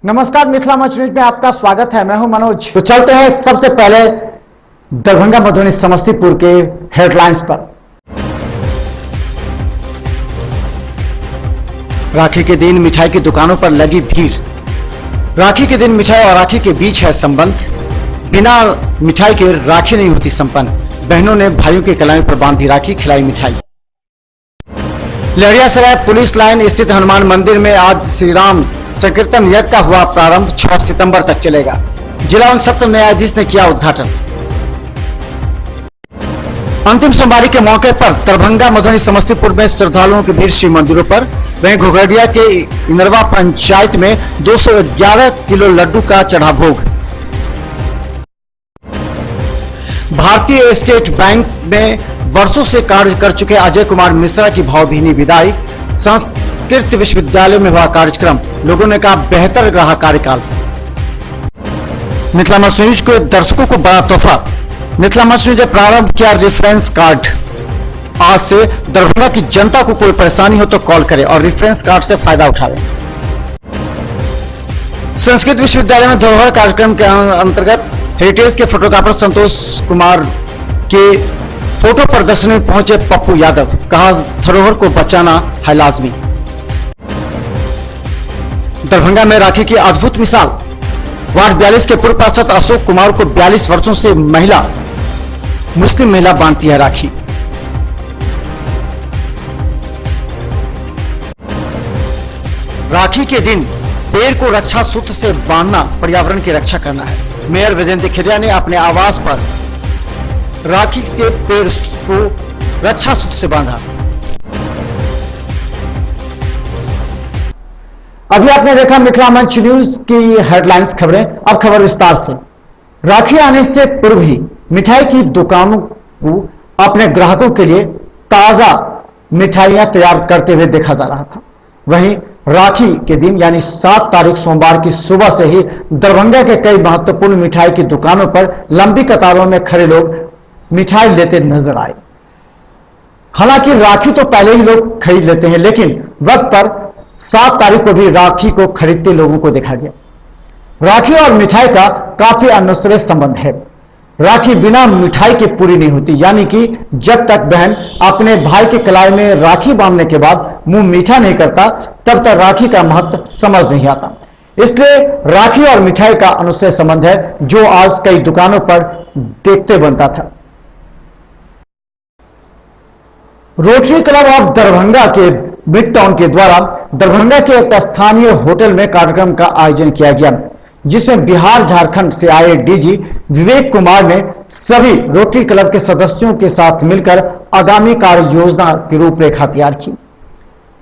नमस्कार, मिथिला मंच न्यूज में आपका स्वागत है। मैं हूं मनोज। तो चलते हैं सबसे पहले दरभंगा, मधुबनी, समस्तीपुर के हेडलाइंस पर। राखी के दिन मिठाई की दुकानों पर लगी भीड़। राखी के दिन मिठाई और राखी के बीच है संबंध। बिना मिठाई के राखी नहीं होती संपन्न। बहनों ने भाइयों के कलाई पर बांधी राखी, खिलाई मिठाई। लहरियासराय पुलिस लाइन स्थित हनुमान मंदिर में आज श्री राम संकीर्तन यज्ञ का हुआ प्रारंभ। 6 सितंबर तक चलेगा। जिला एवं सत्र न्यायाधीश ने किया उद्घाटन। अंतिम सोमवारी के मौके पर दरभंगा, मधुबनी, समस्तीपुर में श्रद्धालुओं की भीड़ शिव मंदिरों पर। वहीं घोघडिया के इनरवा पंचायत में 211 किलो लड्डू का चढ़ा भोग। भारतीय स्टेट बैंक में वर्षों से कार्य कर चुके अजय कुमार मिश्रा की भावभीनी विदाई। संस्कृत विश्वविद्यालय में हुआ कार्यक्रम। लोगों ने कहा बेहतर रहा कार्यकाल। मिथिला मंच न्यूज को दर्शकों को बड़ा तोहफा। मिथिला मंच न्यूज ने प्रारंभ किया रेफरेंस कार्ड। आज से दरभंगा की जनता को कोई परेशानी हो तो कॉल करें और रेफरेंस कार्ड से फायदा उठाएं। संस्कृत विश्वविद्यालय में धरोहर कार्यक्रम के अंतर्गत हेरिटेज के फोटोग्राफर संतोष कुमार के फोटो प्रदर्शनी में पहुंचे पप्पू यादव। कहा धरोहर को बचाना है लाजमी। दरभंगा में राखी की अद्भुत मिसाल। वार्ड 42 के पूर्व पार्षद अशोक कुमार को 42 वर्षों से मुस्लिम महिला बांधती है राखी। राखी के दिन पेड़ को रक्षा सूत्र से बांधना पर्यावरण की रक्षा करना है। मेयर वैजयंती खिरिया ने अपने आवास पर राखी के पेड़ को रक्षा सूत्र से बांधा। अभी आपने देखा मिथिला मंच न्यूज की हेडलाइंस खबरें। अब खबर विस्तार से। राखी आने से पूर्व ही मिठाई की दुकानों को अपने ग्राहकों के लिए ताजा मिठाइयां तैयार करते हुए देखा जा रहा था। वहीं राखी के दिन यानी 7 तारीख सोमवार की सुबह से ही दरभंगा के कई महत्वपूर्ण मिठाई की दुकानों पर लंबी कतारों में खड़े लोग मिठाई लेते नजर आए। हालांकि राखी तो पहले ही लोग खरीद लेते हैं, लेकिन वक्त पर 7 तारीख को भी राखी को खरीदते लोगों को देखा गया। राखी और मिठाई का काफी अनुसृत संबंध है। राखी बिना मिठाई के पूरी नहीं होती, यानी कि जब तक बहन अपने भाई के कलाई में राखी बांधने के बाद मुंह मीठा नहीं करता, तब तक राखी का महत्व समझ नहीं आता। इसलिए राखी और मिठाई का अनुसृत संबंध है, जो आज कई दुकानों पर देखते बनता था। रोटरी क्लब ऑफ दरभंगा के मिड टाउन के द्वारा दरभंगा के एक स्थानीय होटल में कार्यक्रम का आयोजन किया गया, जिसमें बिहार झारखंड से आए डीजी विवेक कुमार ने सभी रोटरी क्लब के सदस्यों के साथ मिलकर आगामी कार्य योजना की रूपरेखा तैयार की।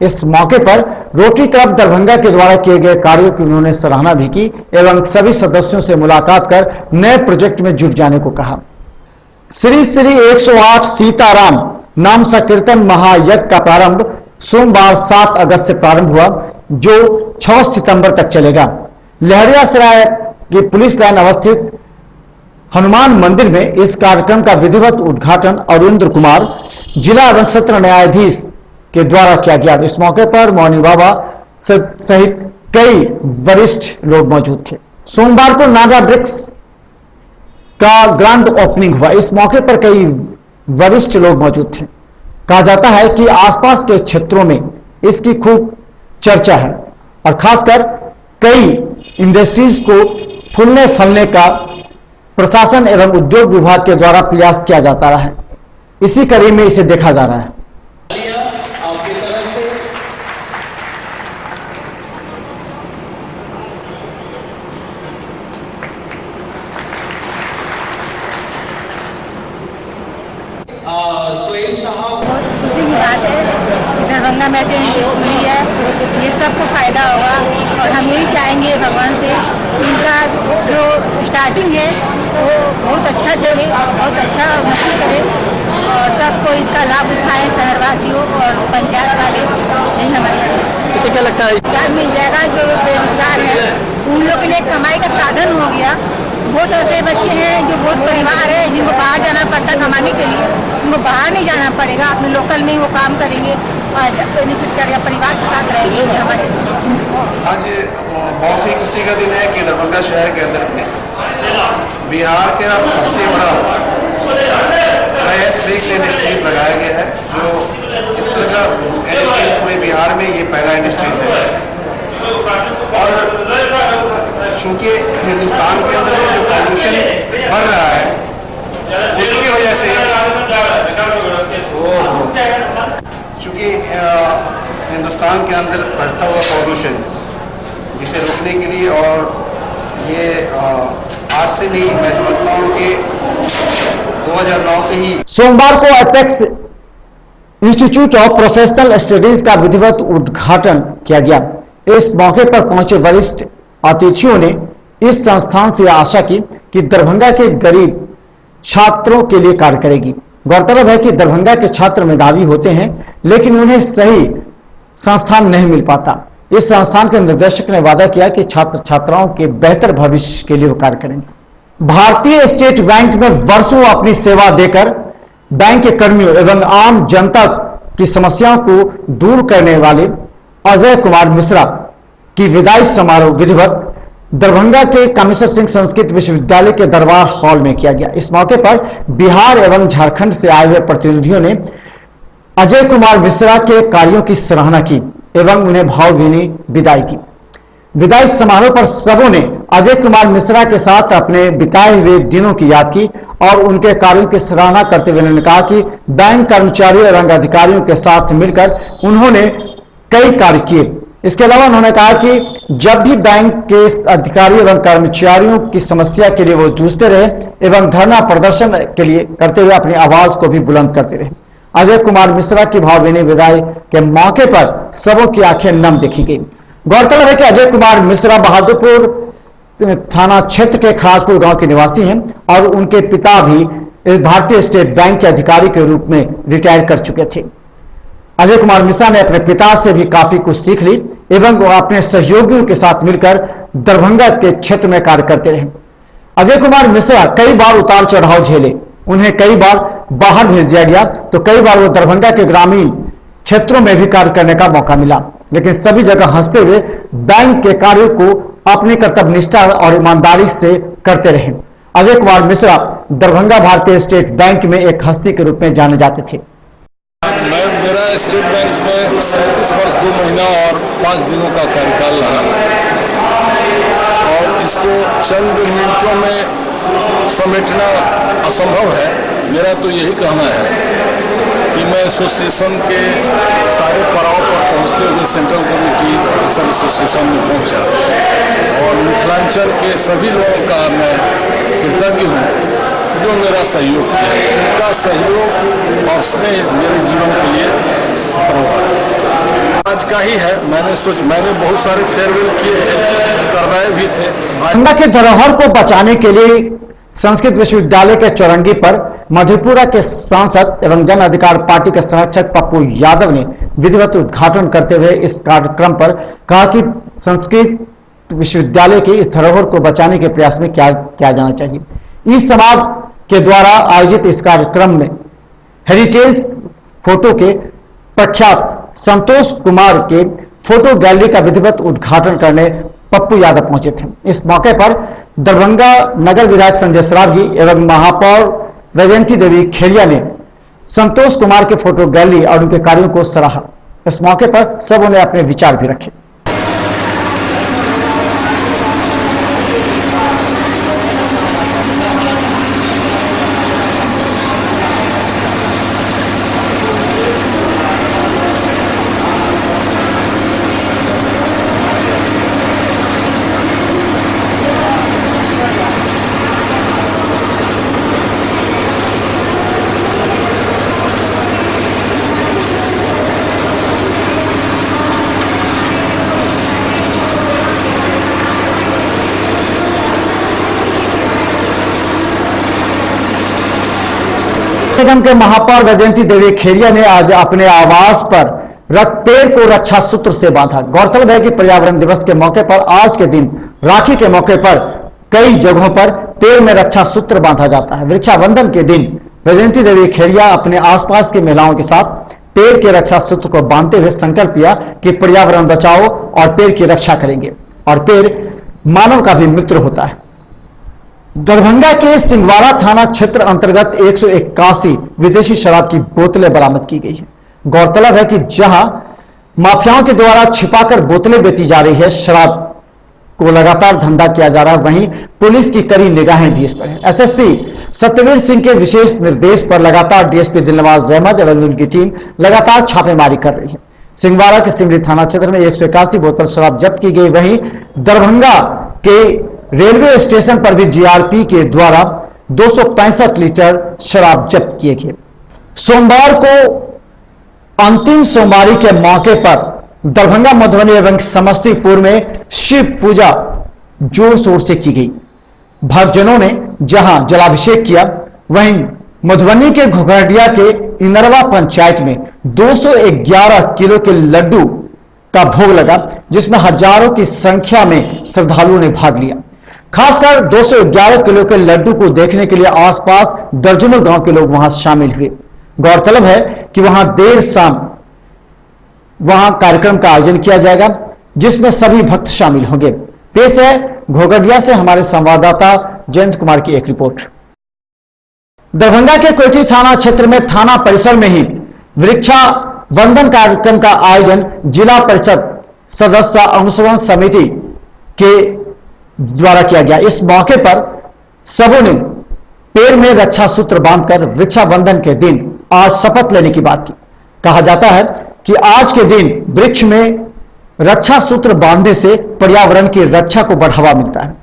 इस मौके पर रोटरी क्लब दरभंगा के द्वारा किए गए कार्यों की उन्होंने सराहना भी की एवं सभी सदस्यों से मुलाकात कर नए प्रोजेक्ट में जुट जाने को कहा। श्री श्री 108 सीताराम नाम संकीर्तन महायज्ञ का प्रारंभ सोमवार 7 अगस्त से प्रारंभ हुआ, जो 6 सितंबर तक चलेगा। लहरियासराय की पुलिस लाइन अवस्थित हनुमान मंदिर में इस कार्यक्रम का विधिवत उद्घाटन अरविंद कुमार, जिला एवं सत्र न्यायाधीश के द्वारा किया गया। इस मौके पर मौनी बाबा सहित कई वरिष्ठ लोग मौजूद थे। सोमवार को नागा ब्रिक्स का ग्रैंड ओपनिंग हुआ। इस मौके पर कई वरिष्ठ लोग मौजूद थे। कहा जाता है कि आसपास के क्षेत्रों में इसकी खूब चर्चा है और खासकर कई इंडस्ट्रीज को फूलने फलने का प्रशासन एवं उद्योग विभाग के द्वारा प्रयास किया जाता रहा है। इसी कड़ी में इसे देखा जा रहा है। खुशी की बात है कि दरभंगा में ऐसे इंडस्ट्री मिली है, ये सबको फायदा होगा और हम यही चाहेंगे भगवान से इनका जो स्टार्टिंग है वो बहुत अच्छा चले, बहुत अच्छा उन्नति करे और सबको इसका लाभ उठाएं, शहरवासियों और पंचायत वाले। यही हमारे क्या लगता है रोजगार मिल जाएगा। जो बेरोजगार है उन लोग के लिए कमाई का साधन हो गया। बहुत ऐसे बच्चे हैं जो बहुत परिवार है जिनको बाहर जाना पड़ता कमाने के लिए, उनको बाहर नहीं जाना पड़ेगा, अपने लोकल में ही वो काम करेंगे और अच्छा बेनिफिट करेगा, परिवार के साथ रहेंगे। ये हमारे आज बहुत ही खुशी का दिन है कि दरभंगा शहर के अंदर में बिहार का सबसे बड़ा फ्लाई ब्रिक्स इंडस्ट्रीज लगाया गया है। जो इस तरह का इंडस्ट्रीज पूरे बिहार में ये पहला इंडस्ट्रीज है। और चूँकि हिंदुस्तान के अंदर में जो पॉल्यूशन बढ़ रहा है उसकी वजह से, चूँकि हिंदुस्तान के अंदर बढ़ता हुआ पॉल्यूशन जिसे रोकने के लिए, और ये आज से नहीं, मैं समझता हूँ कि 2009 से ही सोमवार को apex institute of professional studies का विधिवत उद्घाटन किया गया। इस मौके पर पहुंचे वरिष्ठ अतिथियों ने इस संस्थान से आशा की कि दरभंगा के गरीब छात्रों के लिए कार्य करेगी। गौरतलब है कि दरभंगा के छात्र मेधावी होते हैं, लेकिन उन्हें सही संस्थान नहीं मिल पाता। इस संस्थान के निर्देशक ने वादा किया कि छात्र छात्राओं के बेहतर भविष्य के लिए वो कार्य करेंगे। भारतीय स्टेट बैंक में वर्षों अपनी सेवा देकर बैंक के कर्मियों एवं आम जनता की समस्याओं को दूर करने वाले अजय कुमार मिश्रा की विदाई समारोह विधिवत दरभंगा के कामेश्वर सिंह संस्कृत विश्वविद्यालय के दरबार हॉल में किया गया। इस मौके पर बिहार एवं झारखंड से आए हुए प्रतिनिधियों ने अजय कुमार मिश्रा के कार्यों की सराहना की एवं उन्हें भावभीनी विदाई दी। विदाई समारोह पर सबों ने अजय कुमार मिश्रा के साथ अपने बिताए हुए दिनों की याद की और उनके कार्यों की सराहना करते हुए उन्होंने कहा कि बैंक कर्मचारियों एवं अधिकारियों के साथ मिलकर उन्होंने कई कार्य किए। इसके अलावा उन्होंने कहा कि जब भी बैंक के अधिकारी एवं कर्मचारियों की समस्या के लिए वो जूझते रहे एवं धरना प्रदर्शन के लिए करते हुए अपनी आवाज को भी बुलंद करते रहे। अजय कुमार मिश्रा की भावभीनी विदाई के मौके पर सबों की आंखें नम देखी गई। गौरतलब है कि अजय कुमार मिश्रा बहादुरपुर थाना क्षेत्र के खराजपुर गांव के निवासी हैं और उनके पिता भी भारतीय स्टेट बैंक के अधिकारी के रूप में रिटायर कर चुके थे। अजय कुमार मिश्रा ने अपने पिता से भी काफी कुछ सीख ली एवं वो अपने सहयोगियों के साथ मिलकर दरभंगा के क्षेत्र में कार्य करते रहे। अजय कुमार मिश्रा कई बार उतार चढ़ाव झेले, उन्हें कई बार बाहर भेज दिया गया तो कई बार वो दरभंगा के ग्रामीण क्षेत्रों में भी कार्य करने का मौका मिला, लेकिन सभी जगह हंसते हुए बैंक के कार्य को अपनी कर्तव्य निष्ठा और ईमानदारी से करते रहे। अजय कुमार मिश्रा दरभंगा भारतीय स्टेट बैंक में एक हस्ती के रूप में जाने जाते थे। मेरा स्टेट बैंक में 37 वर्ष 2 महीना और 5 दिनों का कार्यकाल रहा और इसको चंद मिनटों में समेटना असंभव है। मेरा तो यही कहना है कि मैं एसोसिएशन के सारे पड़ाव पर पहुंचते हुए सेंट्रल कमेटी ऑफिसर एसोसिएशन में पहुंचा और मिथिलांचल के सभी लोगों का मैं कृतज्ञ हूँ जो मेरा सहयोग किया। उनका सहयोग और स्नेह मेरे जीवन के लिए धरोहर है। आज का ही है। मैंने बहुत सारे फेयरवेल किए थे, करवाए भी थे। दरभंगा के धरोहर को बचाने के लिए संस्कृत विश्वविद्यालय के चौरंगी पर मधेपुरा के सांसद एवं जन अधिकार पार्टी के संरक्षक पप्पू यादव ने विधिवत उद्घाटन करते हुए इस कार्यक्रम पर कहा कि संस्कृत विश्वविद्यालय के इस धरोहर को बचाने के प्रयास में क्या जाना चाहिए। इस समाज के द्वारा आयोजित इस कार्यक्रम में हेरिटेज फोटो के प्रख्यात संतोष कुमार के फोटो गैलरी का विधिवत उद्घाटन करने पप्पू यादव पहुंचे थे। इस मौके पर दरभंगा नगर विधायक संजय सरावगी एवं महापौर वैजयंती देवी खेलिया ने संतोष कुमार के फोटो गैलरी और उनके कार्यों को सराहा। इस मौके पर सबों ने अपने विचार भी रखे। निगम के महापौर वैजयंती देवी खेलिया ने आज अपने आवास पर पेड़ को रक्षा सूत्र से बांधा। गौरतलब है कि पर्यावरण दिवस के मौके पर आज के दिन राखी के मौके पर कई जगहों पर पेड़ में रक्षा सूत्र बांधा जाता है। वृक्षाबंधन के दिन वैजयंती देवी खेड़िया अपने आसपास की महिलाओं के साथ पेड़ के रक्षा सूत्र को बांधते हुए संकल्प लिया कि पर्यावरण बचाओ और पेड़ की रक्षा करेंगे, और पेड़ मानव का भी मित्र होता है। दरभंगा के सिंहवाड़ा थाना क्षेत्र अंतर्गत 181 विदेशी शराब की बोतलें बरामद की गई है। गौरतलब है कि जहां माफियाओं के द्वारा छिपाकर बोतलें बेची जा रही है, शराब को लगातार धंधा किया जा रहा है, वहीं पुलिस की कड़ी निगाहें भी इस पर है। एसएसपी सत्यवीर सिंह के विशेष निर्देश पर लगातार डीएसपी दिलनवाज अहमद एवं उनकी टीम लगातार छापेमारी कर रही है। सिंहवाड़ा के सिमरी थाना क्षेत्र में 181 बोतल शराब जब्त की गई। वहीं दरभंगा के रेलवे स्टेशन पर भी जीआरपी के द्वारा 265 लीटर शराब जब्त किए गए। सोमवार को अंतिम सोमवारी के मौके पर दरभंगा, मधुबनी एवं समस्तीपुर में शिव पूजा जोर शोर से की गई। भक्तजनों ने जहां जलाभिषेक किया, वहीं मधुबनी के घोघरडिया के इनरवा पंचायत में 211 किलो के लड्डू का भोग लगा, जिसमें हजारों की संख्या में श्रद्धालुओं ने भाग लिया। खासकर 211 किलो के लड्डू को देखने के लिए आसपास दर्जनों गांव के लोग वहां शामिल हुए। गौरतलब है कि वहां देर शाम वहां कार्यक्रम का आयोजन किया जाएगा, जिसमें सभी भक्त शामिल होंगे। पेश है घोघरडिया से हमारे संवाददाता जयंत कुमार की एक रिपोर्ट। दरभंगा के कोठी थाना क्षेत्र में थाना परिसर में ही वृक्षावंदन कार्यक्रम का आयोजन जिला परिषद सदस्य अनुश्रवण समिति के द्वारा किया गया। इस मौके पर सबों ने पेड़ में रक्षा सूत्र बांधकर वृक्षावंदन के दिन आज शपथ लेने की बात की। कहा जाता है कि आज के दिन वृक्ष में रक्षा सूत्र बांधने से पर्यावरण की रक्षा को बढ़ावा मिलता है।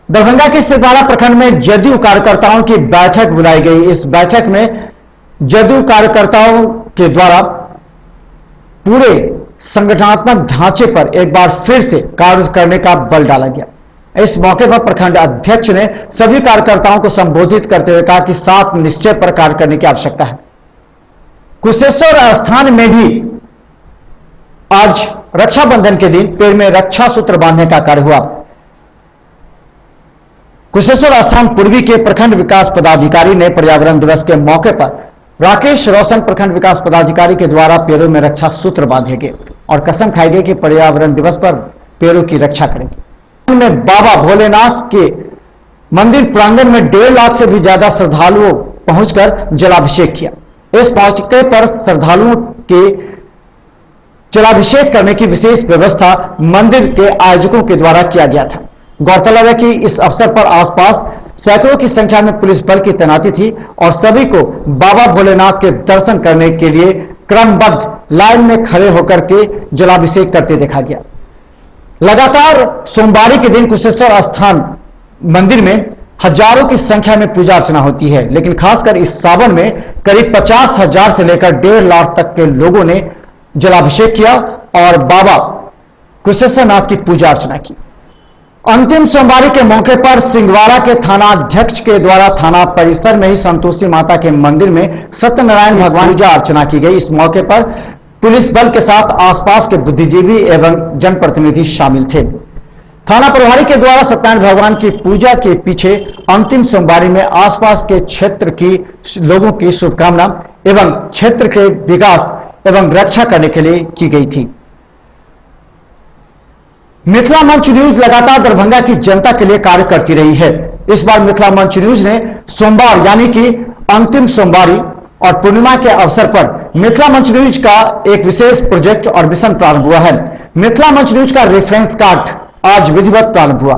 दरभंगा के सिंहवाड़ा प्रखंड में जदयू कार्यकर्ताओं की बैठक बुलाई गई। इस बैठक में जदयू कार्यकर्ताओं के द्वारा पूरे संगठनात्मक ढांचे पर एक बार फिर से कार्य करने का बल डाला गया। इस मौके पर प्रखंड अध्यक्ष ने सभी कार्यकर्ताओं को संबोधित करते हुए कहा कि सात निश्चय पर कार्य करने की आवश्यकता है। कुशेश्वर स्थान में भी आज रक्षाबंधन के दिन पेड़ में रक्षा सूत्र बांधने का कार्य हुआ। कुशेश्वर स्थान पूर्वी के प्रखंड विकास पदाधिकारी ने पर्यावरण दिवस के मौके पर राकेश रोशन प्रखंड विकास पदाधिकारी के द्वारा पेड़ों में रक्षा सूत्र बांधे गए और कसम खाई गई कि पर्यावरण दिवस पर पेड़ों की रक्षा करेंगे। में बाबा भोलेनाथ के मंदिर प्रांगण में 1.5 लाख से भी ज्यादा श्रद्धालुओं पहुंचकर जलाभिषेक किया। इस मौके पर श्रद्धालुओं के जलाभिषेक करने की विशेष व्यवस्था मंदिर के आयोजकों के द्वारा किया गया था। गौरतलब है कि इस अवसर पर आसपास सैकड़ों की संख्या में पुलिस बल की तैनाती थी और सभी को बाबा भोलेनाथ के दर्शन करने के लिए क्रमबद्ध लाइन में खड़े होकर के जलाभिषेक करते देखा गया। लगातार सोमवारी के दिन कुशेश्वर स्थान मंदिर में हजारों की संख्या में पूजा अर्चना होती है, लेकिन खासकर इस सावन में करीब 50,000 से लेकर 1.5 लाख तक के लोगों ने जलाभिषेक किया और बाबा कुशेश्वरनाथ की पूजा अर्चना की। अंतिम सोमवारी के मौके पर सिंहवाड़ा के थाना अध्यक्ष के द्वारा थाना परिसर में ही संतोषी माता के मंदिर में सत्यनारायण भगवान पूजा अर्चना की गई। इस मौके पर पुलिस बल के साथ आसपास के बुद्धिजीवी एवं जनप्रतिनिधि शामिल थे। थाना प्रभारी के द्वारा सत्यनारायण भगवान की पूजा के पीछे अंतिम सोमवारी में आसपास के क्षेत्र की लोगों की शुभकामना एवं क्षेत्र के विकास एवं रक्षा करने के लिए की गई थी। मिथिला मंच न्यूज लगातार दरभंगा की जनता के लिए कार्य करती रही है। इस बार मिथिला मंच न्यूज ने सोमवार यानी कि अंतिम सोमवारी और पूर्णिमा के अवसर पर मिथिला मंच न्यूज का एक विशेष प्रोजेक्ट और मिशन प्रारंभ हुआ है। मिथिला मंच न्यूज का रेफरेंस कार्ड आज विधिवत प्रारंभ हुआ।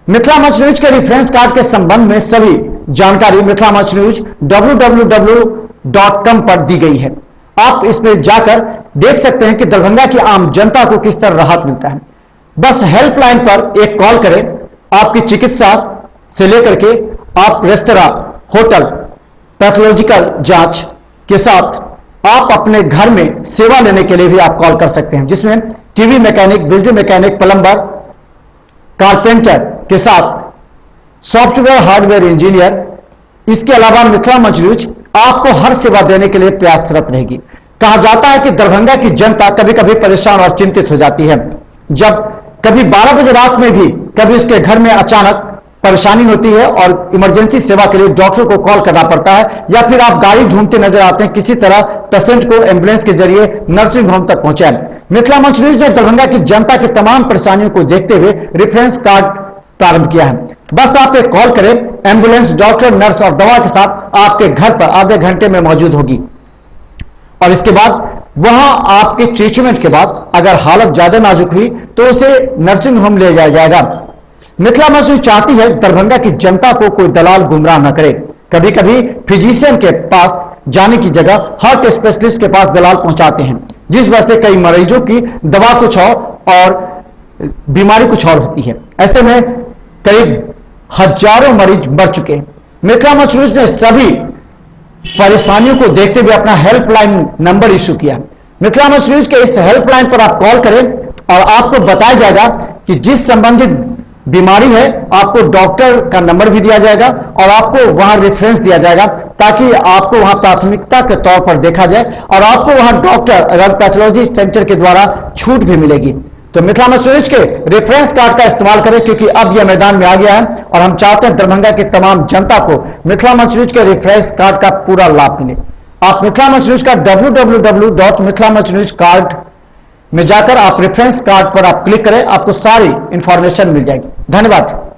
मिथिला मंच न्यूज के रेफरेंस कार्ड के संबंध में सभी जानकारी मिथिला मंच न्यूज www.com पर दी गई है। आप इसमें जाकर देख सकते हैं कि दरभंगा की आम जनता को किस तरह राहत मिलता है। बस हेल्पलाइन पर एक कॉल करें, आपकी चिकित्सा से लेकर के आप रेस्तरां, होटल, पैथोलॉजिकल जांच के साथ आप अपने घर में सेवा लेने के लिए भी आप कॉल कर सकते हैं, जिसमें टीवी मैकेनिक, बिजली मैकेनिक, प्लम्बर, कारपेंटर के साथ सॉफ्टवेयर हार्डवेयर इंजीनियर। इसके अलावा मिथिला मंच न्यूज आपको हर सेवा देने के लिए प्रयासरत रहेगी। कहा जाता है कि दरभंगा की जनता कभी कभी परेशान और चिंतित हो जाती है, जब कभी 12 बजे रात में भी कभी उसके घर में अचानक परेशानी होती है और इमरजेंसी सेवा के लिए डॉक्टर को कॉल करना पड़ता है, या फिर आप गाड़ी ढूंढते नजर आते हैं, किसी तरह पेशेंट को एम्बुलेंस के जरिए नर्सिंग होम तक पहुंचाएं। मिथिला मंच न्यूज ने दरभंगा की जनता की तमाम परेशानियों को देखते हुए रेफरेंस कार्ड प्रारंभ किया है। बस आप एक कॉल करें, एम्बुलेंस, डॉक्टर, नर्स और दवा के साथ आपके घर पर आधे घंटे में मौजूद होगी और इसके बाद वहां आपके ट्रीटमेंट के बाद अगर हालत ज्यादा नाजुक हुई तो उसे नर्सिंग होम ले जाया जाएगा। मिथिला मंच चाहती है दरभंगा की जनता को कोई दलाल गुमराह न करे। कभी कभी फिजिशियन के पास जाने की जगह हार्ट स्पेशलिस्ट के पास दलाल पहुंचाते हैं, जिस वजह से कई मरीजों की दवा कुछ और बीमारी कुछ और होती है। ऐसे में करीब हजारों मरीज मर चुके हैं। मिथिला मंच न्यूज ने सभी परेशानियों को देखते हुए अपना हेल्पलाइन नंबर इशू किया। मिथिला मंच न्यूज के इस हेल्पलाइन पर आप कॉल करें और आपको बताया जाएगा कि जिस संबंधित बीमारी है आपको डॉक्टर का नंबर भी दिया जाएगा और आपको वहां रेफरेंस दिया जाएगा ताकि आपको वहां प्राथमिकता के तौर पर देखा जाए और आपको वहां डॉक्टर पैथोलॉजी सेंटर के द्वारा छूट भी मिलेगी। तो मिथिला मंच न्यूज के रेफरेंस कार्ड का इस्तेमाल करें, क्योंकि अब यह मैदान में आ गया है और हम चाहते हैं दरभंगा की तमाम जनता को मिथिला मंच न्यूज के रेफरेंस कार्ड का पूरा लाभ मिले। आप मिथिला मंच न्यूज का www.mithilamanchNewsCard में जाकर आप रेफरेंस कार्ड पर आप क्लिक करें, आपको सारी इंफॉर्मेशन मिल जाएगी। धन्यवाद।